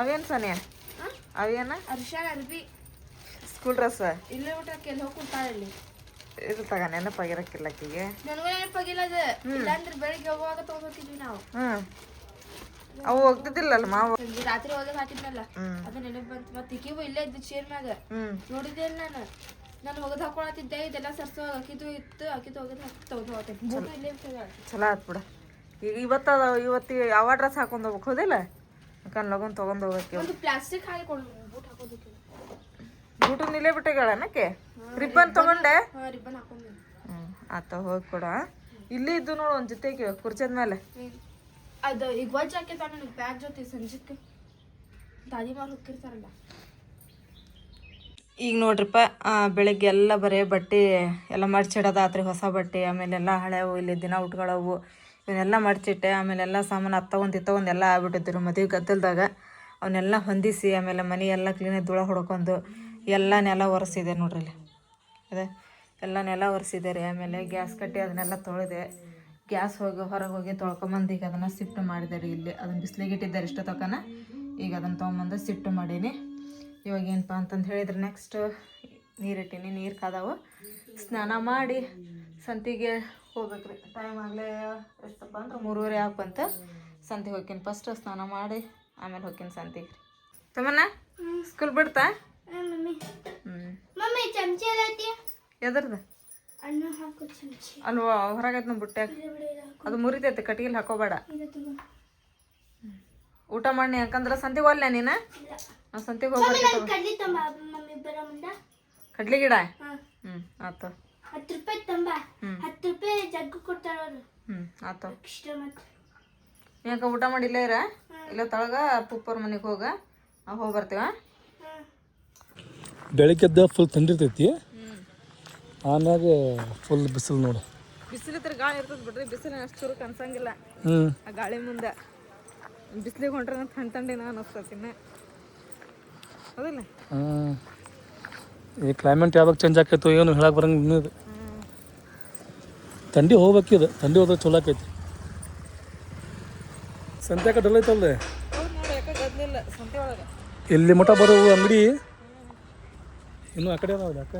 ಅವೇನು ಸನಿಯ ಅವೇನ ಅರ್ಶಾನ ಅರ್ಬಿ school dress ಇಲ್ಲೇ ಊಟಕ್ಕೆ ಎಲ್ಲಿ ಹೋಗಿ ಕುಂತಾಳಲ್ಲಿ ಇದು ತಗ ನೆನಪಾಗಿರಕ್ಕಿಲ್ಲ ಆಕಿಗೆ ನನಗೂ ನೆನಪಾಗಿಲ್ಲ ಅದು ಇಲ್ಲಾಂದ್ರೆ ಬೆಳಿಗ್ಗೆ ಹೋಗುವಾಗ ತಗೊಂಡ್ಬಿಟ್ಟಿದ್ವಿ ನಾವು ಅವು ಹೋಗ್ತಿದ್ದಿಲ್ಲಲ್ಲ ಮಾವು ರಾತ್ರಿ ಹೋದಾಗ ಹಾಕಿದ್ನಲ್ಲ ಅದು ನೆನಪು ಬಂತು ಮತ್ತೆ ಇಕ್ಕಿಗೂ ಇಲ್ಲೇ ಇದ್ದು ಚೇರ್ ಮ್ಯಾಗ ನೋಡಿದ್ದೆ ನಾನು ಒಗದು ಹಾಕೊಳತಿದ್ದೆ ಇದೆಲ್ಲ ಸರ್ಸೋ ಅಕ್ಕಿದು ಇತ್ತು ಅಕ್ಕಿದು ಒಗದು ತೆಗೆದು ಹೋಗ್ತೇನೆ ಬೂಟು ಇಲ್ಲೇ ಚಲೋ ಆತ್ ಬಿಡ ಈಗ ಇವತ್ತಿಗೆ ಯಾವ ಡ್ರೆಸ್ ಹಾಕೊಂಡು ಹೋಗ್ಬೇಕು ಹೋದಿಲ್ಲ ಯಾಕಂದ್ರೆ ಲಗನ್ ತೊಗೊಂಡು ಹೋಗಕ್ಕೆ ಒಂದು ಪ್ಲಾಸ್ಟಿಕ್ ಹಾಕಿ ಕೊಡು ಬೂಟ್ ಹಾಕೋದಕ್ಕೆ ಬೂಟು ನಿಲ್ಲೇ ಬಿಟ್ಟಿಗಳನಕ್ಕೆ ರಿಬ್ಬನ್ ತಗೊಂಡೆ ರಿಬ್ಬನ್ ಹಾಕೊಂಡೆ ಆತ ಹೋಗಿ ಕೊಡ ಇಲ್ಲಿ ಇದ್ದು ನೋಡು ಒಂದು ಜೊತೆಗೆ ಕುರ್ಚದ ಮೇಲೆ ಅದು ಈಗ ವಜ್ಜ ಹಾಕೈತ ನನಗೆ ಬ್ಯಾಗ್ ಜೊತೆ ಸಂಜೆಕ್ಕೆ ದಾದಿ ಮಾರು ಹೋಗಿರ್ತಾರಲ್ಲ ಈಗ ನೋಡ್ರಿಪ್ಪ ಬೆಳಗ್ಗೆ ಎಲ್ಲ ಬರೀ ಬಟ್ಟೆ ಎಲ್ಲ ಮಡ್ಚಿಡೋದಾತ್ರಿ ಹೊಸ ಬಟ್ಟೆ ಆಮೇಲೆಲ್ಲ ಹಳೆವು ಇಲ್ಲಿ ದಿನ ಉಟ್ಕೊಳ್ಳವು ಇವನ್ನೆಲ್ಲ ಮಡ್ಚಿಟ್ಟೆ ಆಮೇಲೆಲ್ಲ ಸಾಮಾನು ಅತ್ತಗೊಂದು ಎಲ್ಲ ಆಗ್ಬಿಟ್ಟಿದ್ರು ಮದುವೆ ಗದ್ದಲ್ದಾಗ ಅವನ್ನೆಲ್ಲ ಹೊಂದಿಸಿ ಆಮೇಲೆ ಮನೆ ಎಲ್ಲ ಕ್ಲೀನಾಗಿ ಧೂಳ ಹೊಡ್ಕೊಂಡು ಎಲ್ಲ ನೆಲ ಒರೆಸಿದೆ ನೋಡ್ರಿ ಇಲ್ಲಿ ಅದೇ ಎಲ್ಲ ನೆಲ ಒರೆಸಿದೆ ರೀ ಆಮೇಲೆ ಗ್ಯಾಸ್ ಕಟ್ಟಿ ಅದನ್ನೆಲ್ಲ ತೊಳೆದೆ ಗ್ಯಾಸ್ ಹೊರಗೆ ಹೋಗಿ ತೊಳ್ಕೊಂಬಂದು ಈಗ ಅದನ್ನು ಶಿಫ್ಟ್ ಮಾಡಿದೆ ರೀ ಇಲ್ಲಿ ಅದನ್ನು ಬಿಸಿಲಿಗೆ ಇಟ್ಟಿದ್ದಾರೆ ಇಷ್ಟು ತನಕ ಈಗ ಅದನ್ನು ತೊಗೊಂಬಂದು ಶಿಫ್ಟ್ ಮಾಡೀನಿ ಇವಾಗ ಏನಪ್ಪ ಅಂತಂದು ಹೇಳಿದ್ರೆ ನೆಕ್ಸ್ಟ್ ನೀರಿಟ್ಟೀನಿ ನೀರು ಕಾದಾವು ಸ್ನಾನ ಮಾಡಿ ಸಂತಿಗೆ ಹೋಗ್ಬೇಕ್ರಿ ಟೈಮ್ ಆಗಲೇ ಎಷ್ಟಪ್ಪ ಅಂದ್ರೆ 3:30 ಆಗ್ಬಂತ ಸಂತಿಗೆ ಹೋಗ್ತೀನಿ ಫಸ್ಟ್ ಸ್ನಾನ ಮಾಡಿ ಆಮೇಲೆ ಹೋಗ್ತೀನಿ ಸಂತಿಗೆ ರೀ ತಮ್ಮನ್ನ ಸ್ಕೂಲ್ ಬಿಡ್ತಾ ಎದ್ರದ್ದು ಅಲ್ವಾ ಹೊರಗೈತೆ ನಮ್ಮ ಬುಟ್ಟ್ಯಾಗ ಅದು ಮುರಿತೈತೆ ಕಟ್ಟಿಗೆಲಿ ಹಾಕೋಬೇಡ ಊಟ ಮಾಡಿ ಯಾಕಂದ್ರೆ ಸಂತಿಗೆ ಹೋಗ್ಲ ನೀನು ಸಂತಿಗೆ ಹೋಗ್ಬರ್ತೀವಿ ಕಡ್ಲಿ ಗಿಡ ಆತು 10 ರೂಪಾಯಿ ತಂಬ 10 ರೂಪಾಯಿ ಜಗ್ಗು ಕೊಡ್ತಾರ ಆತು ಯಾಕ ಊಟ ಮಾಡಿಲ್ಲ ಇರ ಇಲ್ಲ ತಳಗ ಪುಪ್ಪರ ಮನೆಗೆ ಹೋಗಿ ಬರ್ತೀವ ಬೆಳಗ್ಗೆದ್ದ ಫುಲ್ ತಂದಿರ್ತೈತಿ ಆಮ್ಯಾಗ ಫುಲ್ ಬಿಸಿಲು ನೋಡು ಬಿಸಿಲಿದ್ರೆ ಗಾಳಿ ಇರ್ತದೆ ಬಿಡ್ರಿ ಬಿಸಿಲು ಅಷ್ಟು ಚುರುಕು ಅನ್ಸಂಗಿಲ್ಲ ಆ ಗಾಳಿ ಮುಂದೆ ಬಿಸಿಲಿಗೆ ಹೊಂಟ್ರೆ ತಣ್ಣನ ಅನ್ನಿಸ್ತತಿನ್ನ ಹೌದಿಲ್ಲ ಈ ಕ್ಲೈಮೇಟ್ ಯಾವಾಗ ಚೇಂಜ್ ಆಕೈತೋ ಏನು ಹೇಳಕ್ಕೆ ಬರಂಗೆ ಇನ್ನದು ಥಂಡಿ ಹೋಗ್ಬೇಕಿದು ಥಂಡಿ ಹೋದ್ರೆ ಚಲೋ ಆಕೈತಿ ಸಂತ್ಯಾಕ ಡಲ್ ಐತಲ್ಲ ಇಲ್ಲಿ ಮಠ ಬರೋ ಅಂಗಡಿ ಇನ್ನೂ ಆ ಕಡೆ ಅದಾವಲ್ಲ ಅಕ್ಕ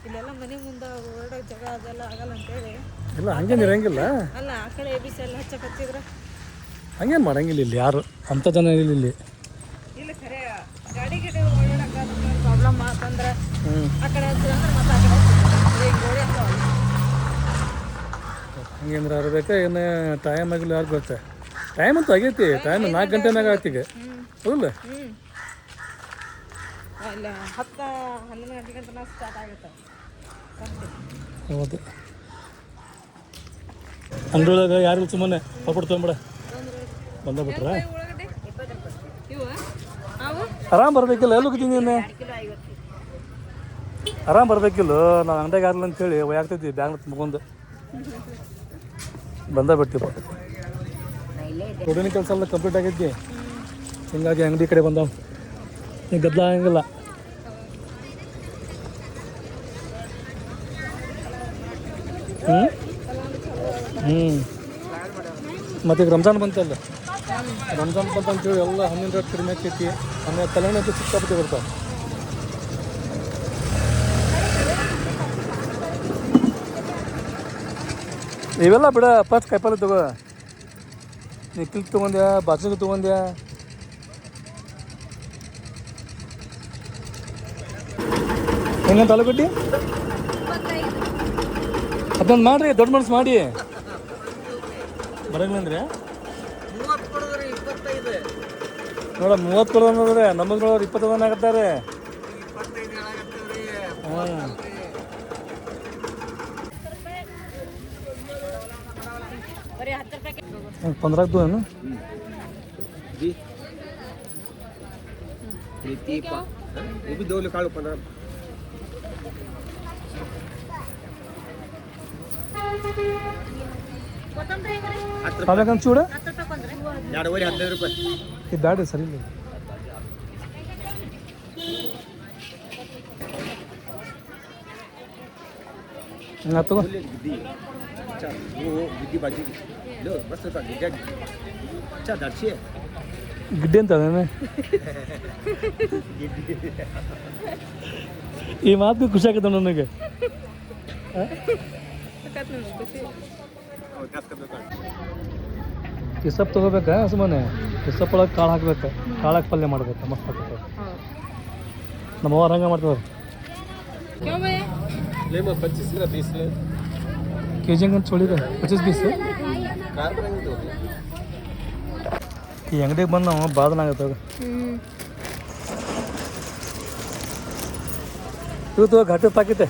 ಇಲ್ಲೆಲ್ಲ ಮನೆ ಮುಂದೆ ಹೊರಡೋ ಜಾಗ ಅದೆಲ್ಲ ಆಗಲ್ಲ ಅಂತೇಳಿ ಇಲ್ಲ ಹಂಗೇನು ಇರಂಗಿಲ್ಲ ಅಲ್ಲ ಆ ಕಡೆ ಎಬಿಸಿ ಎಲ್ಲ ಹಚ್ಚಕ್ಕೆ ಹಚ್ಚಿದ್ರೆ ಹಂಗೇನು ಮಾಡಂಗಿಲ್ಲ ಇಲ್ಲಿ ಯಾರು ಅಂಥ ಜನ ಇಲ್ಲ ಇಲ್ಲಿ ಇಲ್ಲ ಖರೆ ಗಾಡಿ ಓಡಾಡಕ್ಕೆ ಪ್ರಾಬ್ಲಮ್ ಆತಂದ್ರೆ ಆ ಕಡೆ ಹಚ್ಚಿದ್ರೆ ಮತ್ತೆ ಆ ಕಡೆ ಗೋಡೆ ಹಂಗೇಂದ್ರೆ ಇರ್ಬೇಕಾ ಏನು ಟೈಮ್ ಆಗಿಲ್ಲ ಯಾರು ಗೊತ್ತೆ ಟೈಮ್ ಅಂತೂ ಆಗೈತಿ ಟೈಮ್ 4 ಗಂಟೆನಾಗ ಆಯ್ತೀಗ ಹೌದಲ್ಲ ಇಲ್ಲ 10-11 ಗಂಟೆ ಗಂಟೆ ಸ್ಟಾರ್ಟ್ ಆಗುತ್ತೆ ಹೌದು ಅಂಗಡಿಯೊಳಗೆ ಯಾರಿಗೂ ಸುಮ್ಮನೆ ಪಾಪಡ್ ತೊಗೊಂಬಿಡ ಬಂದಬಿಟ್ರ ಆರಾಮ್ ಬರ್ಬೇಕಿಲ್ಲ ಎಲ್ಲಿ ಹೋಗಿದ್ದೀನಿ ನೀನು ಆರಾಮ್ ಬರ್ಬೇಕಿಲ್ಲ ನಾವು ಅಂಗಡಿಯಾಗ ಆಗಲ್ಲ ಅಂತೇಳಿ ಒಯ್ಯಾಗ್ತೈತಿ ಬ್ಯಾಗ್ ಮುಗೊಂದು ಬಿಡ್ತೀವಿ ಕೊಡೋನಿ ಕೆಲಸ ಎಲ್ಲ ಕಂಪ್ಲೀಟ್ ಆಗೈತಿ ಹಿಂಗಾಗಿ ಅಂಗಡಿ ಕಡೆ ಬಂದಾವ ಈಗ ಗದ್ದಲ ಆಗಂಗಿಲ್ಲ ಮತ್ತು ಈಗ ರಂಜಾನ್ ಬಂತಲ್ಲ ರಂಜಾನ್ ಬಂತಂತೇಳಿ ಎಲ್ಲ ಹಣ್ಣಿನ ರೇಟ್ ಕಡಿಮೆ ಆಕೈತಿ ಆಮೇಲೆ ಕಲ್ಯಾಣ ಅಂತೂ ಸಿಕ್ಕಾಪಟ್ಟೆ ಬರ್ತಾವೆ ಇವೆಲ್ಲ ಬಿಡ ಫಸ್ಟ್ ಕಾಯಿಪಲ್ಲೆ ತಗೋ ನೀ ಕ್ಲಿಕ್ ತೊಗೊಂಡ್ಯಾ ಬಾಜುಗೆ ತೊಗೊಂಡ್ಯಾ ಹೆಂಗಂತ ಆಲೂಗಡ್ಡಿ ಅದೊಂದು ಮಾಡಿರಿ ದೊಡ್ಡ ಮನಸ್ಸು ಮಾಡಿ ಬರಂಗಿಲ್ಲ ನೋಡ 30 ಕೊಡೋದ್ರೆ ನಮಗೆ ನೋಡೋರು 20 ಆಗತ್ತಾರೆ ಹಾಂ 15 दो है ना जी प्रीति वो भी 2 लिखा लो 15 पालकन चूड़ 15 ರೂಪಾಯಿ ये बैड सरी ले ना तो अच्छा वो गिद्दी बाजी लो बस तो गिद्दी अच्छा दर्शी है ಗಿಡ್ಡೆ ಅಂತ ಅದೇನೆ ಈ ಮಾತು ಖುಷಿ ಆಗುತ್ತೆ ನನಗೆ ಕಿಸಪ್ ತೊಗೋಬೇಕಾ ಸುಮ್ಮನೆ ಕಿಸಪ್ ಒಳಗೆ ಕಾಳು ಹಾಕ್ಬೇಕು ಕಾಳು ಹಾಕಿ ಪಲ್ಯ ಮಾಡ್ಬೇಕು ಮಸ್ತ್ ಆಗ್ತದೆ ನಮ್ಮ ಅವ್ರು ಹಂಗೆ ಮಾಡ್ತಾರೆ लेमो 25 का 20 ले ಕೆ ಜಿ ಹಂಗಂತ ಚೋಳಿದೆ 25-20 कार करेंगे तो ಈ ಅಂಗಡಿಗೆ ಬಂದು ನಾವು ಬಾದನ ಆಗತ್ತೆ ಇವತ್ತು ಘಾಟಿ ಪಾಕಿತೆ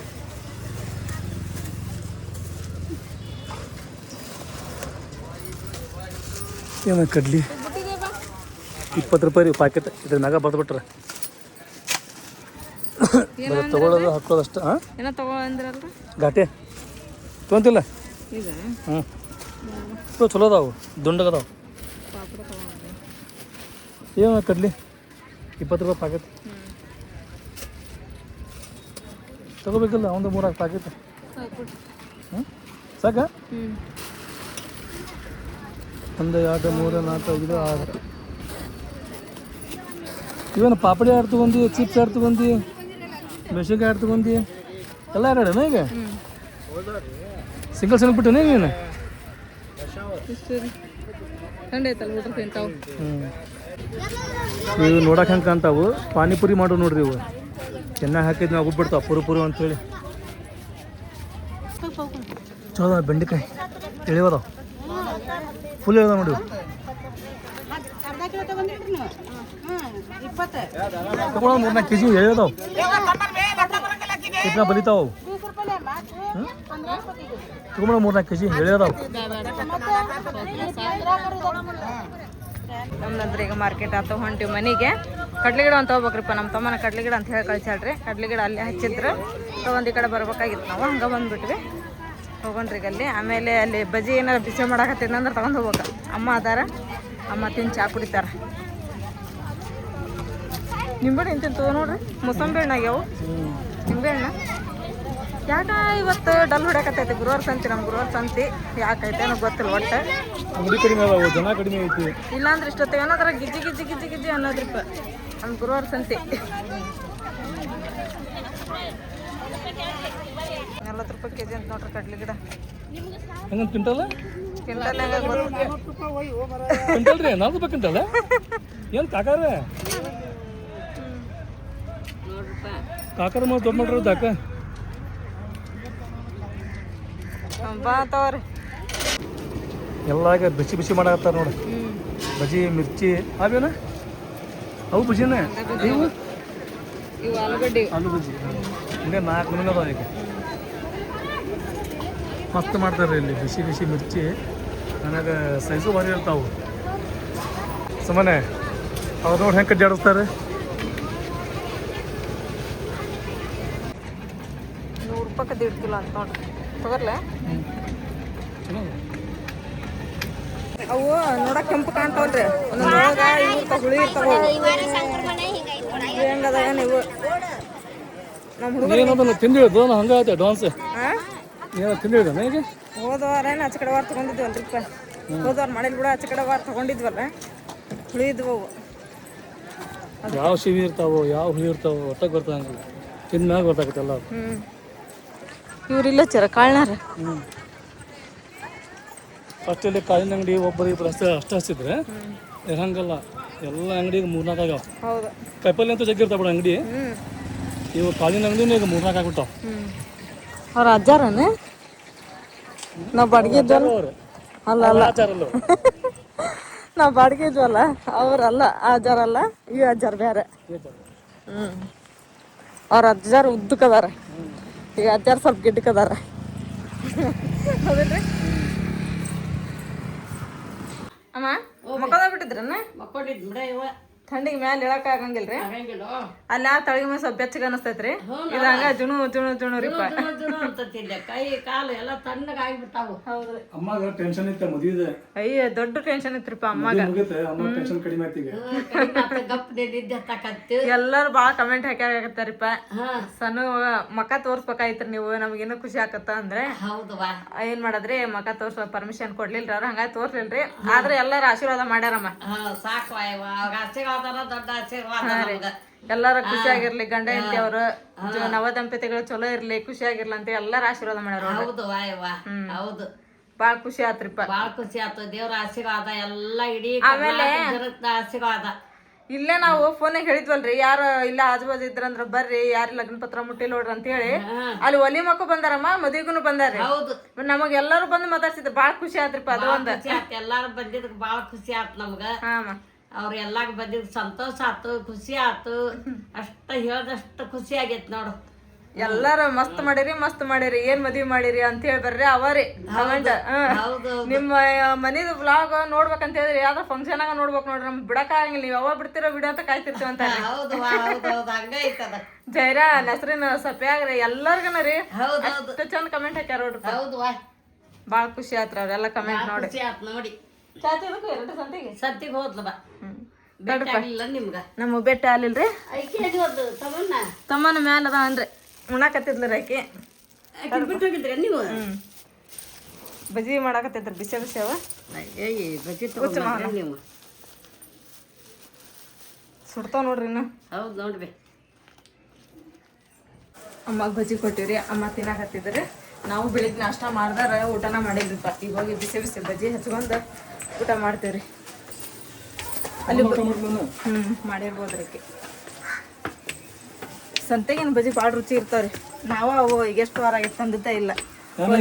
ಏನು ಕಡ್ಲಿ 20 ರೂಪಾಯಿ ರೀ ಪ್ಯಾಕೆಟ್ ಇದ್ರ ಮ್ಯಾಗ ಬರ್ದ್ಬಿಟ್ರೆ ತಗೊಳ್ಳೋದು ಹಾಕೋದು ಅಷ್ಟು ಹಾಂ ಏನೋ ತಗೊಂಡ್ರಲ್ಲ ಘಾಟಿ ತೊಗೊಂತಿಲ್ಲ ಈಗ ಹ್ಞೂ ಚಲೋ ಅದಾವು ದುಂಡಗದಾವು ಏನು ಕಡ್ಲಿ 20 ರೂಪಾಯಿ ಪ್ಯಾಕೆಟ್ ತಗೋಬೇಕಲ್ಲ ಒಂದು 3 ಪ್ಯಾಕೆಟ್ ಹ್ಞೂ ಸಾಕ 1 2 3 4 5 6 ಇವನು ಪಾಪಡಿ ಯಾರು ತೊಗೊಂಡು ಚಿಪ್ಸ್ ಯಾರು ತೊಗೊಂಡು ಮೆಣಸಿನ್ಕಾಯಿ ಯಾರು ತೊಗೊಂಡು ಎಲ್ಲ ಯಾರೇನ ಈಗ ಸಿಂಗಲ್ ಬಿಟ್ಟು ನೀನು ಕಂಡೈತಲ್ಲ ಊಟ ತಿಂತಾವು ಇವು ನೋಡಕ್ಕೆ ಹೆಂಗೆ ಕಾಣ್ತಾವು ಪಾನಿಪುರಿ ಮಾಡು ನೋಡ್ರಿ ಇವು ಚೆನ್ನಾಗಿ ಹಾಕಿದ್ವಿ ನಾವು ಬಿಡ್ತಾವೆ ಪುರಿ ಅಂತೇಳಿ ಚಲೋ ಬೆಂಡೆಕಾಯಿ ತಿಳಿಯೋದಾವ ಫುಲ್ ಇಳಿದಾವ ನೋಡಿ ತಗೊಳ್ಳೋ 3-4 ಕೆಜಿ ಎಳೆಯೋದಾವ ಇಟ್ನ ಬಲಿತಾವು ತಗೊಂಡು 3-4 ಕೆಜಿ ಎಳೆಯೋದಾವ ನಮ್ದಂದ್ರೆ ಈಗ ಮಾರ್ಕೆಟ್ ಆತ ಹೊಂಟಿವಿ ಮನೆಗೆ ಕಡ್ಲಿ ಗಿಡ ಅಂತ ಹೋಗ್ಬೇಕ್ರಿಪ್ಪ ನಮ್ಮ ತಮ್ಮನ ಕಡ್ಲಿ ಗಿಡ ಅಂತ ಹೇಳಿ ಕಳ್ಸ್ಯಾಳ್ರಿ ಕಡ್ಲಿ ಗಿಡ ಅಲ್ಲಿ ಹಚ್ಚಿದ್ರು ತಗೊಂಡು ಈ ಕಡೆ ಬರ್ಬೇಕಾಗಿತ್ತು ನಾವು ಹಂಗೆ ಬಂದ್ಬಿಟ್ವಿ ಹೋಗೋಣ್ರಿ ಈಗ ಅಲ್ಲಿ ಆಮೇಲೆ ಅಲ್ಲಿ ಬಜ್ಜಿ ಏನಾರು ಬಿಸಿ ಮಾಡಾಕತ್ತಿದ್ನ ಅಂದ್ರೆ ತಗೊಂಡು ಹೋಗ್ಬೇಕು ಅಮ್ಮ ಅದಾರ ಅಮ್ಮ ತಿಂದು ಚಾ ಕುಡಿತಾರ ನಿಂಬೆ ಹಣ್ಣು ತಿಂತು ನೋಡ್ರಿ ಮೂಸಂಬಿ ಹಣ್ಣು ಆಗ್ಯಾವು ನಿಂಬೆ ಹಣ್ಣು ಯಾಕೆ ಇವತ್ತು ಡಲ್ ಹೊಡ್ಯಾಕತ್ತೈತಿ ಗುರುವಾರ ಸಂತಿ ನಮ್ಮ ಗುರುವಾರ ಸಂತಿ ಯಾಕೈತೇನೋ ಗೊತ್ತಿಲ್ಲ ಒಟ್ಟು ಅಂಗಡಿ ಕಡಿಮೆ ಅದಾವು ಜನ ಕಡಿಮೆ ಐತಿ ಇಲ್ಲಾಂದ್ರೆ ಇಷ್ಟೊತ್ತಿಗೆ ಏನಾದ್ರ ಗಿಜ್ಜಿ ಗಿಜ್ಜಿ ಗಿಜ್ಜಿ ಗಿಜ್ಜಿ ಅನ್ನೋದ್ರಿಪ್ಪ ನಮ್ಮ ಗುರುವಾರ ಸಂತಿ 40 ರೂಪಾಯಿ ಕೆಜಿ ಅಂತ ನೋಡ್ರಿ ಕಡ್ಲಿ ಗಿಡ ಹಂಗಂತ ಕ್ವಿಂಟಲ್ ಕ್ವಿಂಟಲ್ ಕ್ವಿಂಟಲ್ ರೀ 40 ರೂಪಾಯಿ ಕ್ವಿಂಟಲ್ ಏನು ಕಾಕಾರ ಕಾಕರ ಮತ್ತೆ ದೊಡ್ಡ ಮಾಡ್ರಿ ದಾಕ ಬಾ ತಗೋರಿ ಎಲ್ಲ ಈಗ ಬಿಸಿ ಬಿಸಿ ಮಾಡಾಕತ್ತಾರ ನೋಡಿ ಬಜ್ಜಿ ಮಿರ್ಚಿ ಅವೇನ ಅವು ಬಜ್ಜಿನ ಇವು ಇವು ಆಲೂಗಡ್ಡೆ ಆಲೂ ಬಜ್ಜಿ ಹಿಂಗೆ 4 ಮನೆ ಅದಾವ ಈಗ ಮಸ್ತ್ ಮಾಡ್ತಾರೆ ಇಲ್ಲಿ ಬಿಸಿ ಬಿಸಿ ಮಿರ್ಚಿ ನನಗೆ ಸೈಜು ಭಾರಿ ಇರ್ತಾವೆ ಸುಮ್ಮನೆ ಅವ್ರು ನೋಡಿ ಹೆಂಗೆ ಕಡ್ಡಾಡಿಸ್ತಾರೆ 100 ರೂಪಾಯಿ 1.5 ಕಿಲೋ ಅಂತ ನೋಡ್ರಿ ತಗೋರ್ಲ ಅವು ನೋಡಕ್ ಕೆಂಪು ಕಾಣ್ತಾವಲ್ರಿ ಒಂದೊಂದ್ರೊಳಗ ಇವು ಹುಳಿ ಇರ್ತಾವ ಹೆಂಗದ ನೀವು ನಮ್ಮ ಹುಡುಗ ಏನದನ್ನು ತಿಂದಿಳಿದು ನಾನು ಹಂಗಾಯ್ತು ಅಡ್ವಾನ್ಸ್ ಏನೋ ತಿಂದಿಳಿದ ಈಗ ಹೋದವಾರ ಏನು ಆಚೆ ಕಡೆ ವಾರ ತೊಗೊಂಡಿದ್ವಲ್ರಿಪ್ಪ ಹೋದವಾರ ಮಾಡಿಲ್ಲ ಬಿಡ ಆಚೆ ಕಡೆ ವಾರ ತೊಗೊಂಡಿದ್ವಲ್ಲ ಹುಳಿ ಇದ್ವು ಅವು ಯಾವ ಸಿಹಿ ಇರ್ತಾವೋ ಯಾವ ಹುಳಿ ಇರ್ತಾವೋ ಒಟ್ಟಾಗ ಗೊತ್ತಾಗಂಗಿಲ್ಲ ತಿನ್ನಾಗ ಗೊತ್ತಾಗುತ್ತೆ ಎಲ್ಲ ಇವ್ರಿಲ್ಲ ಚರ ಕಾಳ್ನಾರ ಫಸ್ಟ್ ಇಲ್ಲಿ ಕಾಳಿನ ಅಂಗಡಿ ಒಬ್ಬರು ಇಬ್ಬರು ಅಷ್ಟೇ ಹಚ್ಚಿದ್ರೆ ಇರಂಗಲ್ಲ ಎಲ್ಲ ಅಂಗಡಿಗೆ 3-4 ಆಗ್ಯಾವ ಹೌದು ಕಾಯಿಪಲ್ಲೆ ಅಂತೂ ಜಗ್ಗಿರ್ತಾವ ಬಿಡ ಅಂಗಡಿ ಇವು ಕಾಳಿನ ಅಂಗಡಿನೂ ಈಗ 3-4 ಆಗ್ಬಿಟ್ಟಾವ ಅವ್ರ ಅಜ್ಜಾರನ ನಾವು ಬಾಡಿಗೆ ಇದ್ವಲ್ಲ ಅಲ್ಲ ಅಲ್ಲ ಆಚಾರಲ್ಲ ನಾವು ಬಾಡಿಗೆ ಇದ್ವಲ್ಲ ಅವ್ರಲ್ಲ ಆ ಅಜ್ಜಾರಲ್ಲ ಈ ಅಜ್ಜಾರ ಬೇರೆ ಅವ್ರ ಅಜ್ಜಾರ ಉದ್ದಕ್ಕದಾರ ಈಗ ಅಜ್ಜಾರ ಸ್ವಲ್ಪ ಗಿಡ್ಡಕ್ಕದಾರ ಹೌದಿಲ್ರಿ ಅಮ್ಮ ಮಕ್ಕಳ ಬಿಟ್ಟಿದ್ರನ್ನ ಥಂಡಿಗೆ ಮ್ಯಾಲ ಇಳಕ್ ಆಗಂಗಿಲ್ರಿ ಅಲ್ಲ ತಳಗಿ ಮೇಲೆ ಸ್ವಲ್ಪ ಬೆಚ್ಚಗ ಅನಸ್ತೈತ್ರಿ ಇದು ಹಂಗ ಜುಣು ಜುಣು ಜುಣು ರೀಪ ಕೈ ಕಾಲು ಎಲ್ಲ ತಣ್ಣಗಾಗ್ಬಿಟ್ಟಾವು. ಹೌದ್ರಿ ಅಮ್ಮಾಗ ಟೆನ್ಷನ್ ಇತ್ತ ಮದುವೆ ಅಯ್ಯ ದೊಡ್ಡ ಟೆನ್ಷನ್ ಇತ್ರಿಪ್ಪ ಅಮ್ಮಾಗ. ಮುಗಿತೆ ಅಮ್ಮ ಟೆನ್ಷನ್ ಕಡಿಮೆ ಆಯ್ತು ಈಗ. ಗಪ್ ನಿದ್ದೆ ತಕತ್ತು. ಎಲ್ಲಾರು ಬಾಳ ಕಮೆಂಟ್ ಹಾಕ್ಯಾಕತ್ತಾರಿಪ್ಪ ಸಣ್ಣ ಮಕ ತೋರ್ಸ್ಬೇಕಾಯ್ತ್ರಿ ನೀವು ನಮಗೇನು ಖುಷಿ ಆಕತ್ತ ಅಂದ್ರೆ ಹೌದವಾ ಏನ್ ಮಾಡದ್ರಿ ಮಕ ತೋರ್ಸ ಪರ್ಮಿಷನ್ ಕೊಡ್ಲಿಲ್ರಿ ಅವ್ರ ಹಂಗಾಗಿ ತೋರ್ಸ್ಲಿಲ್ರಿ ಆದ್ರೆ ಎಲ್ಲಾರು ಆಶೀರ್ವಾದ ಮಾಡ್ಯಾರಮ್ಮ. ಸಾಕು ಅವಾಗ ಆಶೀರ್ವಾದನ ದೊಡ್ಡ ಆಶೀರ್ವಾದ ನಮ್ಗ. ಎಲ್ಲಾರ ಖುಷಿಯಾಗಿರ್ಲಿ ಗಂಡ ಹೆಂಡತಿ ಅವ್ರು ನವ ದಂಪತಿಗಳು ಚಲೋ ಇರ್ಲಿ ಖುಷಿಯಾಗಿರ್ಲಿ ಅಂತ ಎಲ್ಲಾರು ಆಶೀರ್ವಾದ ಮಾಡ್ಯಾರ. ಹೌದು ವಾಯವ್ವ ಹೌದು ಬಾಳ ಖುಷಿ ಆತ್ರಿಪ್ಪ. ಬಾಳ ಖುಷಿ ಆಯ್ತು. ದೇವ್ರ ಆಶೀರ್ವಾದ ಎಲ್ಲ ಇಡೀ ಆಮೇಲೆ ಜನದ ಆಶೀರ್ವಾದ. ಇಲ್ಲೇ ನಾವು ಫೋನಾಗ ಹೇಳಿದ್ವಲ್ರಿ ಯಾರು ಇಲ್ಲ ಆಜು ಬಾಜು ಇದ್ರಂದ್ರ ಬರ್ರಿ ಯಾರು ಲಗ್ನ ಪತ್ರ ಮುಟ್ಟಿಲ್ ನೋಡ್ರಿ ಅಂತ ಹೇಳಿ ಅಲ್ಲಿ ಒಲಿ ಮಕ್ಕಳು ಬಂದಾರಮ್ಮ ಮದುವೆಗೂ ಬಂದಾರಿ. ಹೌದು ನಮಗ್ ಎಲ್ಲಾರು ಬಂದು ಮಾತಾಡ್ಸಿದ್ರು ಬಾಳ ಖುಷಿ ಆತ್ರಿಪ್ಪ ಅದು ಒಂದ್. ಖುಷಿ ಆಯ್ತು ಎಲ್ಲಾರು ಬಂದಿದ್ದಕ್ ಬಾಳ ಖುಷಿ ಆಯ್ತು ನಮ್ಗ. ಅವ್ರ ಎಲ್ಲಾಗ ಬಂದಿದ್ ಸಂತೋಷ ಆತು ಖುಷಿ ಆತು ಅಷ್ಟ ಹೇಳ್ದಷ್ಟು ಖುಷಿ ಆಗೈತ್ ನೋಡು. ಎಲ್ಲಾರು ಮಸ್ತ್ ಮಾಡಿರಿ ಏನ್ ಮದ್ವಿ ಮಾಡಿರಿ ಅಂತ ಹೇಳಿ ಬರ್ರಿ ಅವರಿ ಕಮೆಂಟ್. ನಿಮ್ಮ ಮನಿದ ವ್ಲಾಗ್ ನೋಡ್ಬೇಕಂತ ಹೇಳಿದ್ರಿ ಯಾವ್ದೋ ಫಂಕ್ಷನ್ ಆಗ ನೋಡ್ಬೇಕು ನೋಡ್ರಿ ನಮ್ಗೆ ಬಿಡಕ್ ಆಗಂಗಿಲ್ಲ ನೀವು ಯಾವಾಗ ಬಿಡ್ತಿರೋ ವಿಡಿಯೋ ಅಂತ ಕಾಯ್ತಿರ್ತೀವಿ ಅಂತ. ಜೈರಾ ನಸ್ರಿನ ಸಪ್ಯಾಗ್ರಿ ಎಲ್ಲಾರ್ಗನ ರೀ ಅಷ್ಟು ಚಂದ ಕಮೆಂಟ್ ಹಾಕ್ಯಾರ ನೋಡ್ರಿ. ಬಾಳ ಖುಷಿ ಆತ್ರ ಅವ್ರೆಲ್ಲ ಕಮೆಂಟ್ ನೋಡಿ. ನೋಡಿ ಸಂತಿಗೆ ಹೋದ್ಲ ಬಾ ನಿಮ್ಗ ನಮಗ್ ಬೆಟ್ಟ ಆಲಿಲ್ರಿ ತಮ್ಮನ ಮ್ಯಾಲ ಅದ ಅಂದ್ರೆ ಉಣ್ಣಾಕತ್ತಿದ್ಲ ಆಕಿ ಬಿಟ್ಟೋಗಿದ್ರಿ ನೀವು. ಬಜಿ ಮಾಡಾಕತ್ತಿದ್ರ ಬಿಸಿ ಬಿಸಿ ಅವ ನೀವು ಸುಡ್ತಾವ ನೋಡ್ರಿ ಇನ್ನು. ಹೌದು ನೋಡ್ರಿ ಅಮ್ಮಗೆ ಬಜ್ಜಿ ಕೊಟ್ಟಿವ್ರಿ ಅಮ್ಮ ತಿನ್ನಾಕತ್ತಿದ್ರಿ. ನಾವು ಬೆಳಿಗ್ಗೆ ನಾಷ್ಟ ಮಾಡ್ದಾರ ಊಟನ ಮಾಡಿದ್ರಿಪ್ಪ. ಈಗ ಹೋಗಿ ಬಿಸಿ ಬಿಸಿ ಬಜ್ಜಿ ಹಚ್ಕೊಂಡ್ ಊಟ ಮಾಡ್ತೇವ್ರಿ. ಅಲ್ಲಿ ಮಾಡಿರ್ಬೋದ್ರಿ ಆಕಿ. ಸಂತೆಗೇನು ಬಜ್ಜಿ ಭಾಳ ರುಚಿ ಇರ್ತಾವ್ರಿ. ನಾವ ಅವು ಈಗ ಎಷ್ಟು ವಾರ ಆಗಿತ್ತು ತಂದಿದ್ದ ಇಲ್ಲ.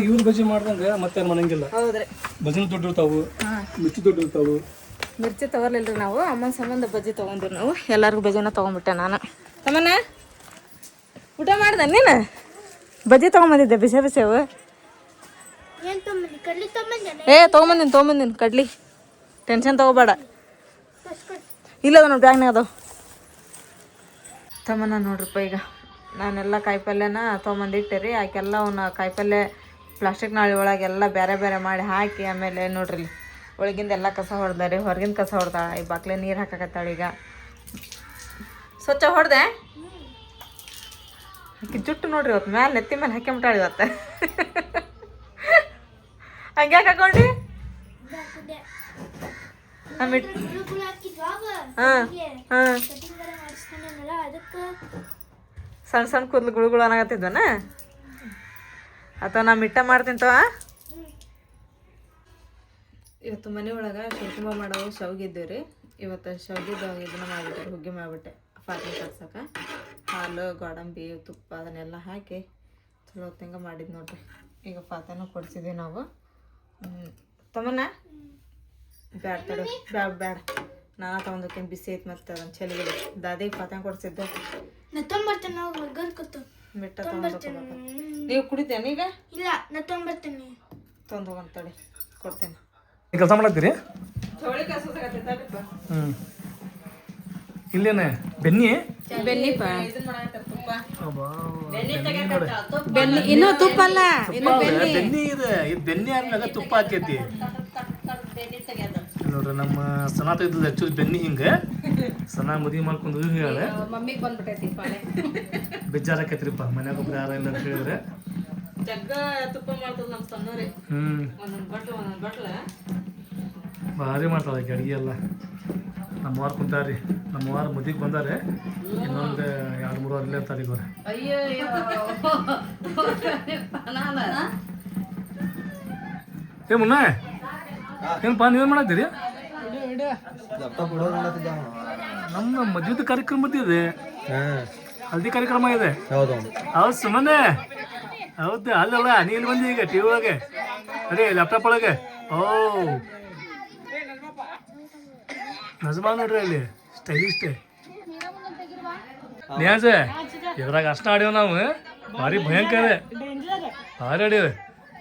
ಇವ್ರು ಬಜ್ಜಿ ಮಾಡ್ದಂಗ ಮತ್ತೆ ಮಾಡಂಗಿಲ್ಲ. ಹೌದ್ರಿ ಬಜ್ಜಿನ ದೊಡ್ಡ ಇರ್ತಾವು ಮಿರ್ಚಿ ದೊಡ್ಡ ಇರ್ತಾವು. ಮಿರ್ಚಿ ತಗೊರ್ಲಿಲ್ರಿ ನಾವು ಅಮ್ಮನ ಸಂಬಂಧ ಬಜ್ಜಿ ತೊಗೊಂಡ್ರಿ ನಾವು. ಎಲ್ಲರಿಗೂ ಬಜ್ಜಿನ ತೊಗೊಂಡ್ಬಿಟ್ಟೆ ನಾನು. ತಮ್ಮನ ಊಟ ಮಾಡ್ದೆ ನೀನು ಬಜ್ಜಿ ತೊಗೊಂಬಂದಿದ್ದೆ ಬಿಸಿ ಬಿಸಿವು. ತೊಗೊಂಬಂದಿನಿ ಕಡ್ಲಿ ಟೆನ್ಷನ್ ತೊಗೋಬೇಡ. ಇಲ್ಲ ಅದ ನೋಡಿ ಬ್ಯಾಗ್ನಾಗ ಅದಾವ. ತಮ್ಮನ ನೋಡ್ರಿಪ್ಪ ಈಗ ನಾನೆಲ್ಲ ಕಾಯಿಪಲ್ಯನ ತೊಗೊಂಬಂದಿಟ್ಟೆ ಆಕೆಲ್ಲ ಅವನ್ನ ಕಾಯಿಪಲ್ಯ ಪ್ಲಾಸ್ಟಿಕ್ ನಾಳೆ ಒಳಗೆಲ್ಲ ಬೇರೆ ಬೇರೆ ಮಾಡಿ ಹಾಕಿ ಆಮೇಲೆ ನೋಡ್ರಿ ಒಳಗಿಂದ ಎಲ್ಲ ಕಸ ಹೊಡೆದಾರೆ ಹೊರಗಿಂದ ಕಸ ಹೊಡೆದಾಳ. ಈ ಬಾಕ್ಲೆ ನೀರು ಹಾಕಾಕತ್ತಾಳ. ಈಗ ಸ್ವಚ್ಛ ಹೊಡೆದೆ ಆಕೆ ಜುಟ್ಟು ನೋಡ್ರಿ ಇವತ್ತು ಮ್ಯಾಲೆ ನೆತ್ತಿ ಮೇಲೆ ಹಾಕ್ಕೊಂಬಿಟ್ಟಾಳ ಇವತ್ತು. ಹಂಗ್ಯಾಕೆ ಹಾಕೊಂಡಿ ಸಣ್ಣ ಸಣ್ಣ ಕೂದಲು ಗುಳುಗುಳು ಅನ್ನಕತ್ತಿದ್ವನ ಅಥವಾ ನಾ ಮಿಟ್ಟ ಮಾಡ್ತಿಂತವ. ಇವತ್ತು ಮನೆ ಒಳಗೆ ಶಿವಕುಮಾರ್ ಮಾಡೋ ಶಾವಿಗೆ ಇದ್ದೀವಿ. ಇವತ್ತು ಶಾವಿಗೆದು ಇದನ್ನ ಮಾಡಿಬಿಟ್ಟೆ ಹುಗ್ಗಿ ಮಾಡಿಬಿಟ್ಟೆ ಪಾತ್ರೆ ಕಟ್ಸಕ್ಕೆ. ಹಾಲು ಗೋಡಂಬಿ ತುಪ್ಪ ಅದನ್ನೆಲ್ಲ ಹಾಕಿ ಚಲೋ ಹೊತ್ತಂಗೆ ಮಾಡಿದ್ದು ನೋಡ್ರಿ. ಈಗ ಪಾತ್ರೆನೂ ಕೊಡ್ಸಿದ್ವಿ ನಾವು. ತಮ್ಮನ ಬ್ಯಾಡ ತಡ ಬ್ಯಾಡ ನಾನು ತಗೊಂಡೋಕೇನು ಬಿಸಿ ಐತೆ ಮತ್ತು ಅದನ್ನು ಚಳಿಗೆ ದಾದಿ ಪಾತ್ರೆ ಕೊಡ್ಸಿದ್ದೆ. ಮಿಟ್ಟ ತಗೊಂಡು ನೀವು ಕುಡಿತೇನೆ ಈಗ ಇಲ್ಲ ನಾ ತೊಗೊಂಬರ್ತೇನೆ ತೊಂದು ಹೋಗಂತೇಳಿ ಕೊಡ್ತೇನೆ. ಕೆಲಸ ಮಾಡತ್ತೀರಿ ಚೌಳಿ ಕೆಲಸ ಇಲ್ಲೇನೆ ಬೆನ್ನಿ ಬೆನ್ನಿಪ್ಪ ಇನ್ನೂ ತುಪ್ಪ ಅಲ್ಲ ಬೆನ್ನಿ ಇದೆ. ಇದು ಬೆನ್ನಿ ಆದ್ಮೇಲೆ ತುಪ್ಪ ಹಾಕೈತಿ ನೋಡ್ರಿ. ನಮ್ಮ ಸನಾತ ಇದ್ದದ ಆಕ್ಚುಲಿ ಬೆನ್ನಿ ಹಿಂಗೆ ಸನಾ ಮದುವೆ ಮಾಡ್ಕೊಂಡು ಹೇಳ ಮಮ್ಮಿಗೆ ಬಂದ್ಬಿಟ್ಟೈತಿ ಬೇಜಾರಾಕೈತ್ರಿಪ್ಪ ಮನ್ಯಾಗ ಒಬ್ರು ಯಾರ ಇಲ್ಲ ಅಂತ ಹೇಳಿದ್ರೆ ಜಗ್ಗ ತುಪ್ಪ ಮಾಡ್ತದ ನಮ್ಮ ಸಣ್ಣವ್ರಿ. ಒಂದೊಂದು ಬಟ್ಲ ಭಾರಿ ಮಾಡ್ತಾಳೆ ಆಕೆ ಅಡುಗೆ ಎಲ್ಲ. ನಮ್ಮ ವಾರ ಕುಂತಾರ್ರಿ ನಮ್ಮ ವಾರ ಮದುವೆಗೆ ಬಂದಾರೆ. ಇನ್ನೊಂದು 2-3 ವಾರ ಇಲ್ಲೇ ಅಂತಾರೆ ಈಗ. ಅಯ್ಯೋ ಏ ಮುನ್ನ ಏನಪ್ಪ ನೀವೇನು ಮಾಡತ್ತೀರಿ? ನಮ್ಮ ಮದುವೆದು ಕಾರ್ಯಕ್ರಮ ಇದೆ, ಹಲ್ದಿ ಕಾರ್ಯಕ್ರಮ ಇದೆ. ಹೌದು ಸುಮ್ಮನೆ ಹೌದು ಅಲ್ಲಲ್ಲ ನೀ ಇಲ್ಲಿ ಬಂದಿ ಈಗ ಟಿವಿ ಒಳಗೆ ಅದೇ ಲ್ಯಾಪ್ಟಾಪ್ ಒಳಗೆ. ಓ ನಜಬಾ ನೋಡ್ರಿ ಅಲ್ಲಿ ಸ್ಟೈಲಿಸ್ಟೇ ನ್ಯಾಜ ಇದ್ರಾಗ ಅಷ್ಟ ಆಡ್ಯವ ನಾವು. ಭಾರಿ ಭಯಂಕರ ಭಾರಿ ಆಡ್ಯವ.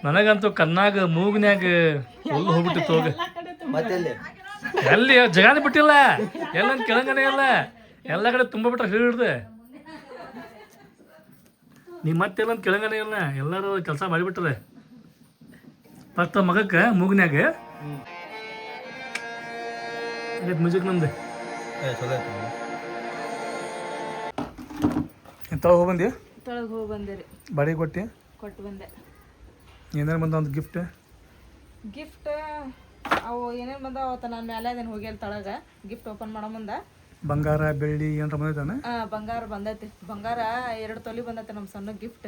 ನನಗಂತೂ ಕಣ್ಣಾಗ ಮೂಗ್ನ್ಯಾಗ ಫುಲ್ ಹೋಗ್ಬಿಟ್ಟಿತ್ತು ಹೋಗ. ಎಲ್ಲಿ ಜಗಾನ ಬಿಟ್ಟಿಲ್ಲ, ಎಲ್ಲೊಂದು ಕೆಳಗನೆ ಇಲ್ಲ, ಎಲ್ಲ ಕಡೆ ತುಂಬ ಬಿಟ್ರೆ ಹಿಡಿದೆ. ನೀವು ಮತ್ತೆಲ್ಲೊಂದು ಕೆಳಗನೆ ಇಲ್ಲ, ಎಲ್ಲರೂ ಕೆಲಸ ಮಾಡಿಬಿಟ್ರೆ. ಫಸ್ಟ್ ಮಗಕ್ಕೆ ಮೂಗ್ನ್ಯಾಗ ಮ್ಯೂಸಿಕ್ ನಮ್ದು ಚಲೋ ಆಯ್ತು. ಎಂತ ಹೋಗಿ ಬಂದಿ? ತೊಳಗೆ ಹೋಗಿ ಬಂದಿರಿ, ಬಾಡಿಗೆ ಕೊಟ್ಟು ಬಂದೆ. ಏನಾರು ಬಂದ ಒಂದು ಗಿಫ್ಟ್ ಅವು ಏನೇನು ಬಂದಾವ ಅವತ್ತು ನಾನು ಮೇಲೆ ಅದೇನು ಹೋಗಿ ಅಲ್ಲಿ ತಳಗೆ ಗಿಫ್ಟ್ ಓಪನ್ ಮಾಡೋ ಮುಂದೆ ಬಂಗಾರ ಬೆಳ್ಳಿ ಏನಾರ ಬಂದೈತಾನೆ? ಬಂಗಾರ ಬಂದೈತಿ. ಬಂಗಾರ 2 ತೊಲಿ ಬಂದೈತಿ ನಮ್ಮ ಸಣ್ಣ ಗಿಫ್ಟ್.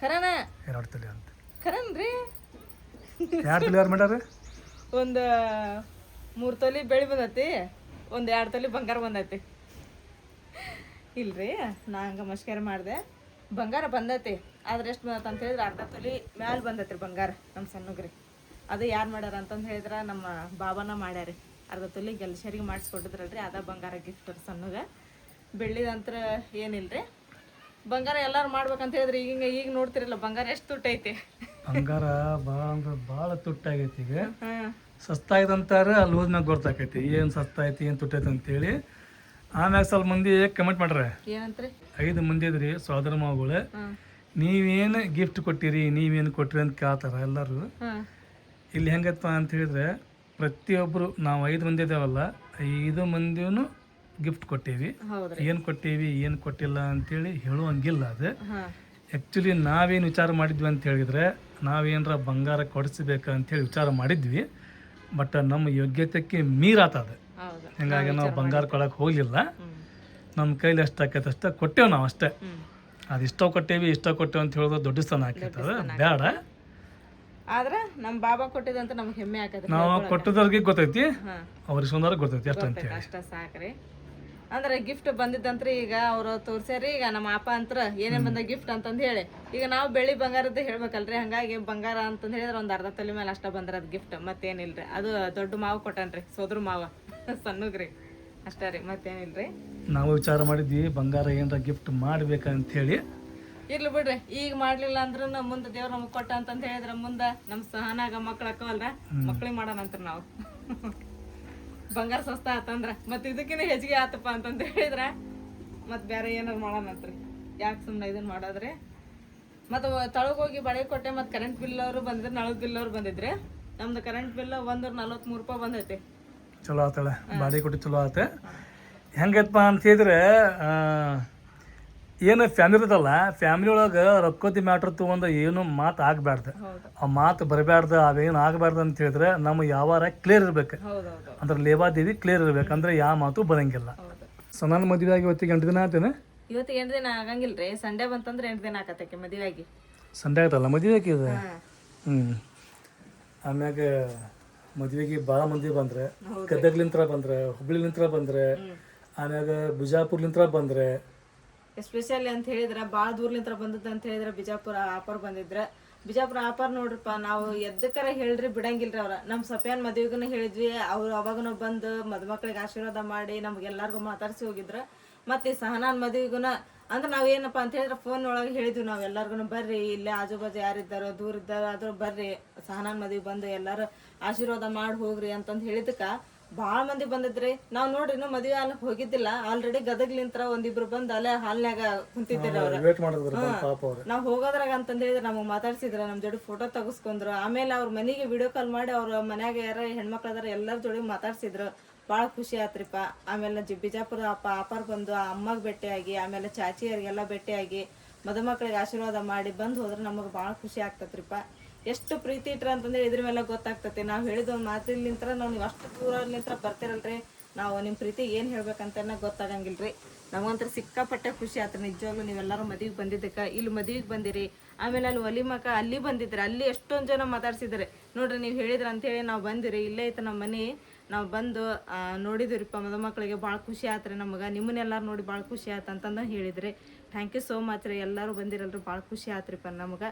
ಖರೇನ? 2 ತೊಲಿ ಅಂತ ಖರೇನ್ರಿ? 2 ತೊಲಿ ಯಾರು ಮಾಡ್ಯಾರ? ಒಂದು 3 ತೊಲಿ ಬೆಳ್ಳಿ ಬಂದೈತಿ, ಒಂದು 2 ತೊಲಿ ಬಂಗಾರ ಬಂದೈತಿ. ಇಲ್ರಿ, ನಾ ಹಂಗೆ ಮಸ್ಕರ ಮಾಡಿದೆ. ಬಂಗಾರ ಬಂದೈತಿ, ಆದ್ರೆ ಎಷ್ಟು ಬಂದೈತೆ ಅಂತ ಹೇಳಿದ್ರೆ 1/2 ತೊಲಿ ಮ್ಯಾಲೆ ಬಂದೈತಿ ರೀ ಬಂಗಾರ ನಮ್ಮ ಸಣ್ಣಗ್ರಿ. ಅದು ಯಾರು ಮಾಡ್ಯಾರ ಅಂತಂದು ಹೇಳಿದ್ರೆ ನಮ್ಮ ಬಾಬಾನ ಮಾಡ್ಯಾರಿ. 1/2 ತೊಲಿ ಗೆಲ್ಸರಿಗೆ ಮಾಡಿಸ್ಕೊಟ್ಟಿದ್ರಲ್ರಿ, ಅದ ಬಂಗಾರ ಗಿಫ್ಟ್ ಸಣ್ಣಗೆ. ಬೆಳ್ಳಿದಂತ್ರ ಏನಿಲ್ರಿ, ಬಂಗಾರ ಎಲ್ಲರೂ ಮಾಡ್ಬೇಕಂತ ಹೇಳಿದ್ರೆ ಈಗ ನೋಡ್ತಿರಲ್ಲ ಬಂಗಾರ ಎಷ್ಟು ತುಟ್ಟೈತಿ. ಬಂಗಾರ ಭಾಳ ಅಂದ್ರೆ ಭಾಳ ತುಟ್ಟಾಗೈತಿ. ಈಗ ಸಸ್ತಾಯ್ತಂತಾರೆ, ಅಲ್ಲಿ ಹೋದ್ಮ್ಯಾಗ ಗೊತ್ತಾಕೈತಿ ಏನು ಸಸ್ತಾಯ್ತಿ ಏನು ತುಟ್ಟೈತಿ ಅಂತೇಳಿ. ಆಮ್ಯಾಗ ಸ್ವಲ್ಪ ಮಂದಿ ಕಮೆಂಟ್ ಮಾಡ್ರೆ, ಏನಂತ್ರಿ 5 ಮಂದಿ ಇದ್ರಿ ಸೋದರ ಮಾವುಗಳು, ನೀವೇನು ಗಿಫ್ಟ್ ಕೊಟ್ಟಿರಿ, ನೀವೇನು ಕೊಟ್ಟಿರಿ ಅಂತ ಕೇಳ್ತಾರ ಎಲ್ಲರೂ. ಇಲ್ಲಿ ಹೆಂಗಪ್ಪ ಅಂತ ಹೇಳಿದ್ರೆ, ಪ್ರತಿಯೊಬ್ಬರು ನಾವು 5 ಮಂದಿ ಇದ್ದೇವಲ್ಲ, 5 ಮಂದಿನೂ ಗಿಫ್ಟ್ ಕೊಟ್ಟೀವಿ. ಏನು ಕೊಟ್ಟೀವಿ ಏನು ಕೊಟ್ಟಿಲ್ಲ ಅಂತೇಳಿ ಹೇಳುವಂಗಿಲ್ಲ. ಅದು ಆ್ಯಕ್ಚುಲಿ ನಾವೇನು ವಿಚಾರ ಮಾಡಿದ್ವಿ ಅಂತ ಹೇಳಿದ್ರೆ, ನಾವೇನರ ಬಂಗಾರ ಕೊಡಿಸ್ಬೇಕು ಅಂತೇಳಿ ವಿಚಾರ ಮಾಡಿದ್ವಿ. ಬಟ್ ನಮ್ಮ ಯೋಗ್ಯತೆಗೆ ಮೀರಾತದ. ಹಿಂಗಾಗಿ ನಾವು ಬಂಗಾರ ಕೊಡಕ್ಕೆ ಹೋಗಲಿಲ್ಲ. ನಮ್ಮ ಕೈಲಿ ಎಷ್ಟು ಆಕೈತೆ ಅಷ್ಟೇ ಕೊಟ್ಟೇವು ನಾವು ಅಷ್ಟೇ. ಅದು ಇಷ್ಟ ಕೊಟ್ಟೇವಿ ಅಂತ ಹೇಳೋದು ದೊಡ್ಡ ಸ್ಥಾನ ಆಕೈತದ, ಬೇಡ. ಆದ್ರೆ ನಮ್ಮ ಬಾಬಾ ಕೊಟ್ಟಿದಂತ ನಮ್ಗೆ ಹೆಮ್ಮೆ ಆಕೈತಿ. ನಾವು ಕೊಟ್ಟದವ್ರಿಗೆ ಗೊತ್ತೈತಿ, ಅವ್ರಿಗೆ ಸುಂದರ ಗೊತ್ತೈತಿ ಅಷ್ಟ ಅಂತ ಹೇಳಿ ಅಷ್ಟ ಸಾಕ್ರಿ. ಅಂದ್ರೆ ಗಿಫ್ಟ್ ಬಂದಿದ್ದಂತ್ರಿ ಈಗ ಅವರು ತೋರ್ಸ್ಯಾರಿ. ಈಗ ನಮ್ಮ ಅಪ್ಪ ಅಂತ್ರ ಏನೇನ್ ಬಂದ ಗಿಫ್ಟ್ ಅಂತಂದು ಹೇಳಿ, ಈಗ ನಾವು ಬೆಳ್ಳಿ ಬಂಗಾರದ್ದು ಹೇಳ್ಬೇಕಲ್ರಿ. ಹಂಗಾಗಿ ಬಂಗಾರ ಅಂತಂದು ಹೇಳಿದ್ರೆ ಒಂದು 1/2 ತೊಲಿ ಮೇಲೆ ಅಷ್ಟ ಬಂದ್ರದ್ ಗಿಫ್ಟ್, ಮತ್ತೇನಿಲ್ರಿ. ಅದು ದೊಡ್ಡ ಮಾವು ಕೊಟ್ಟನ್ರಿ, ಸೋದ್ರ ಮಾವ ಸಣ್ಣಗ್ರಿ, ಅಷ್ಟೇ ರೀ, ಮತ್ತೇನಿಲ್ರಿ. ನಾವು ವಿಚಾರ ಮಾಡಿದ್ವಿ ಬಂಗಾರ ಏನಾರ ಗಿಫ್ಟ್ ಮಾಡ್ಬೇಕಂತ ಹೇಳಿ. ಇರ್ಲಿ ಬಿಡ್ರಿ, ಈಗ ಮಾಡ್ಲಿಲ್ಲ ಅಂದ್ರೂ ಮುಂದೆ ದೇವ್ರ ನಮ್ಗೆ ಕೊಟ್ಟ ಅಂತಂತ ಹೇಳಿದ್ರೆ ಮುಂದೆ ನಮ್ಮ ಸಹನಾಗ ಮಕ್ಳು ಹಾಕವಲ್ರ, ಮಕ್ಳಿಗೆ ಮಾಡೋಣಂತ್ರ ನಾವು. ಬಂಗಾರ ಸಸ್ತ ಆತಂದ್ರ ಮತ್ತೆ ಇದಕ್ಕಿಂತ ಹೆಚ್ಚಿಗೆ ಆತಪ್ಪ ಅಂತಂತ ಹೇಳಿದ್ರೆ ಮತ್ತೆ ಬೇರೆ ಏನಾರು ಮಾಡೋಣಂತ್ರಿ. ಯಾಕೆ ಸುಮ್ಮನೆ ಇದನ್ನ ಮಾಡೋದ್ರಿ. ಮತ್ತು ತಳಗೆ ಹೋಗಿ ಬಳೆ ಕೊಟ್ಟೆ. ಮತ್ತು ಕರೆಂಟ್ ಬಿಲ್ ಅವರು ಬಂದಿದ್ರೆ, ನಳದ ಬಿಲ್ ಅವ್ರು ಬಂದಿದ್ರೆ. ನಮ್ದು ಕರೆಂಟ್ ಬಿಲ್ 143 ರೂಪಾಯಿ ಬಂದೈತಿ. ಚಲೋ ಆತಳೆ, ಬಾಡಿ ಕೊಟ್ಟು ಚಲೋ ಆತೆ. ಹೆಂಗೈತಪ್ಪ ಅಂತ ಹೇಳಿದ್ರೆ, ಏನು ಫ್ಯಾಮಿಲಿ ಇರ್ತಲ್ಲ, ಫ್ಯಾಮಿಲಿ ಒಳಗೆ ರೊಕ್ಕತಿ ಮ್ಯಾಟ್ರ್ ತೊಗೊಂಡು ಏನು ಮಾತು ಆಗಬಾರ್ದು. ಆ ಮಾತು ಬರಬಾರ್ದು, ಅವೇನು ಆಗಬಾರ್ದು ಅಂತ ಹೇಳಿದ್ರೆ ನಮ್ಮ ಯಾವಾರ ಕ್ಲಿಯರ್ ಇರ್ಬೇಕು. ಅಂದ್ರೆ ಲೇವಾದೇವಿ ಕ್ಲಿಯರ್ ಇರ್ಬೇಕು, ಅಂದ್ರೆ ಯಾವ ಮಾತು ಬರಂಗಿಲ್ಲ. ಸೊ ನನ್ನ ಮದುವೆ ಆಗಿ ಇವತ್ತಿಗೆ 8 ದಿನ ಆತೇನೆ. ಇವತ್ತಿಗೆ 8 ದಿನ ಆಗಂಗಿಲ್ರಿ, ಸಂಡೇ ಬಂತಂದ್ರೆ 8 ದಿನ ಆಕತ್ತಕ್ಕೆ ಮದುವೆ ಆಗಿ. ಸಂಡೇ ಆಯ್ತಲ್ಲ ಮದುವೆ ಆಗಿದೆ. ಆಮ್ಯಾಗ ಮದುವೆಗೆ ಭಾಳ ಮಂದಿ ಬಂದ್ರೆ, ಗದಗ್ಲಿಂತ್ರ ಬಂದ್ರೆ, ಹುಬ್ಳಿಲಿಂತ್ರ ಬಂದ್ರೆ, ಆಮ್ಯಾಗ ಬಿಜಾಪುರ್ಲಿಂತ್ರ ಬಂದ್ರೆ. ಎಸ್ಪೆಷಲಿ ಅಂತ ಹೇಳಿದ್ರೆ ಭಾಳ ದೂರ್ಲಿಂತ್ರ ಬಂದದ್ದು ಅಂತ ಹೇಳಿದ್ರೆ ಬಿಜಾಪುರ ಆಪರ್ ಬಂದಿದ್ರೆ. ಬಿಜಾಪುರ ಆಪರ್ ನೋಡ್ರಿಪ್ಪ, ನಾವು ಎದ್ದಕ್ಕರ ಹೇಳ್ರಿ ಬಿಡಂಗಿಲ್ರಿ. ಅವ್ರ ನಮ್ಮ ಸಪ್ಯಾನ್ ಮದುವೆಗೂ ಹೇಳಿದ್ವಿ, ಅವ್ರು ಅವಾಗೂ ಬಂದು ಮದುಮಕ್ಳಿಗೆ ಆಶೀರ್ವಾದ ಮಾಡಿ ನಮ್ಗೆಲ್ಲರಿಗೂ ಮಾತಾಡ್ಸಿ ಹೋಗಿದ್ರು. ಮತ್ತು ಸಹನಾನ್ ಮದುವೆಗೂ ಅಂದ್ರೆ ನಾವೇನಪ್ಪ ಅಂತ ಹೇಳಿದ್ರೆ ಫೋನ್ ಒಳಗೆ ಹೇಳಿದ್ವಿ ನಾವು ಎಲ್ಲರಿಗೂ, ಬರ್ರಿ ಇಲ್ಲೇ ಆಜು ಬಾಜು ಯಾರಿದ್ದಾರೋ ದೂರ ಇದ್ದಾರೋ ಆದ್ರೂ ಬರ್ರಿ ಸಹನಾನ್ ಮದುವೆ ಬಂದು ಎಲ್ಲರೂ ಆಶೀರ್ವಾದ ಮಾಡಿ ಹೋಗ್ರಿ ಅಂತಂದು ಹೇಳಿದಕ್ಕೆ ಭಾಳ ಮಂದಿ ಬಂದಿದ್ರಿ. ನಾವು ನೋಡ್ರಿ ಇನ್ನೂ ಮದುವೆ ಹಾಲಕ್ಕೆ ಹೋಗಿದ್ದಿಲ್ಲ, ಆಲ್ರೆಡಿ ಗದಗ್ಲಿಂತ್ರ ಒಂದಿಬ್ರು ಬಂದು ಅಲ್ಲೇ ಹಾಲ್ನ್ಯಾಗ ಕುಂತಿದ್ದೀರಿ ಅವ್ರು. ನಾವು ಹೋಗೋದ್ರಾಗ ಅಂತಂದು ಹೇಳಿದ್ರೆ ನಮಗೆ ಮಾತಾಡ್ಸಿದ್ರ, ನಮ್ಮ ಜೋಡಿ ಫೋಟೋ ತೆಗಿಸ್ಕೊಂಡ್ರು. ಆಮೇಲೆ ಅವ್ರ ಮನೆಗೆ ವಿಡಿಯೋ ಕಾಲ್ ಮಾಡಿ ಅವ್ರ ಮನ್ಯಾಗ ಯಾರ ಹೆಣ್ಮಕ್ಳು ಅದಾರ ಎಲ್ಲರ ಜೋಡಿ ಮಾತಾಡ್ಸಿದ್ರು. ಭಾಳ ಖುಷಿ ಆತ್ರಿಪ್ಪ. ಆಮೇಲೆ ಬಿಜಾಪುರ ಆಪಾರ್ ಬಂದು ಆ ಅಮ್ಮಗೆ ಭೇಟಿಯಾಗಿ, ಆಮೇಲೆ ಚಾಚಿಯರಿಗೆಲ್ಲ ಭೇಟಿಯಾಗಿ ಮದುಮಕ್ಳಿಗೆ ಆಶೀರ್ವಾದ ಮಾಡಿ ಬಂದು ಹೋದ್ರೆ ನಮಗೆ ಭಾಳ ಖುಷಿ ಆಗ್ತತ್ರಿಪ್ಪ. ಎಷ್ಟು ಪ್ರೀತಿ ಇಟ್ರ ಅಂತಂದ್ರೆ ಇದ್ರ ಮೇಲೆ ಗೊತ್ತಾಗ್ತತಿ. ನಾವು ಹೇಳಿದ ಒಂದು ಮಾತಿಲಿಂತ್ರ ನೀವು ಅಷ್ಟು ದೂರಲಿಂತ್ರ ಬರ್ತಿರಲ್ರಿ, ನಾವು ನಿಮ್ಮ ಪ್ರೀತಿ ಏನು ಹೇಳ್ಬೇಕಂತ ಗೊತ್ತಾಗಂಗಿಲ್ರಿ. ನಮಗಂತ್ರ ಸಿಕ್ಕಾಪಟ್ಟೆ ಖುಷಿ ಆತ್ರಿ ನಿಜವಾಗ್ಲೂ. ನೀವೆಲ್ಲರೂ ಮದುವೆಗೆ ಬಂದಿದ್ದಕ್ಕೆ, ಇಲ್ಲಿ ಮದುವೆಗೆ ಬಂದಿರಿ. ಆಮೇಲೆ ಅಲ್ಲಿ ಒಲಿಮಕ ಅಲ್ಲಿ ಬಂದಿದ್ರಿ, ಅಲ್ಲಿ ಎಷ್ಟೊಂದು ಜನ ಮಾತಾಡ್ಸಿದ್ರಿ ನೋಡ್ರಿ. ನೀವು ಹೇಳಿದ್ರಿ ಅಂತೇಳಿ ನಾವು ಬಂದಿರಿ, ಇಲ್ಲೇ ಐತೆ ನಮ್ಮ ಮನೆ. ನಾವು ಬಂದು ನೋಡಿದ್ರಿಪ್ಪ ಮದುಮಕ್ಳಿಗೆ, ಭಾಳ ಖುಷಿ ಆತ್ರಿ ನಮಗೆ. ನಿಮ್ಮನ್ನೆಲ್ಲರೂ ನೋಡಿ ಭಾಳ ಖುಷಿ ಆಯ್ತು ಅಂತಂದು ಹೇಳಿದ್ರಿ. ಥ್ಯಾಂಕ್ ಯು ಸೋ ಮಚ್ ರೀ, ಎಲ್ಲರೂ ಬಂದಿರಲ್ರಿ, ಭಾಳ ಖುಷಿ ಆತ್ರಿಪ್ಪ ನಮ್ಗೆ.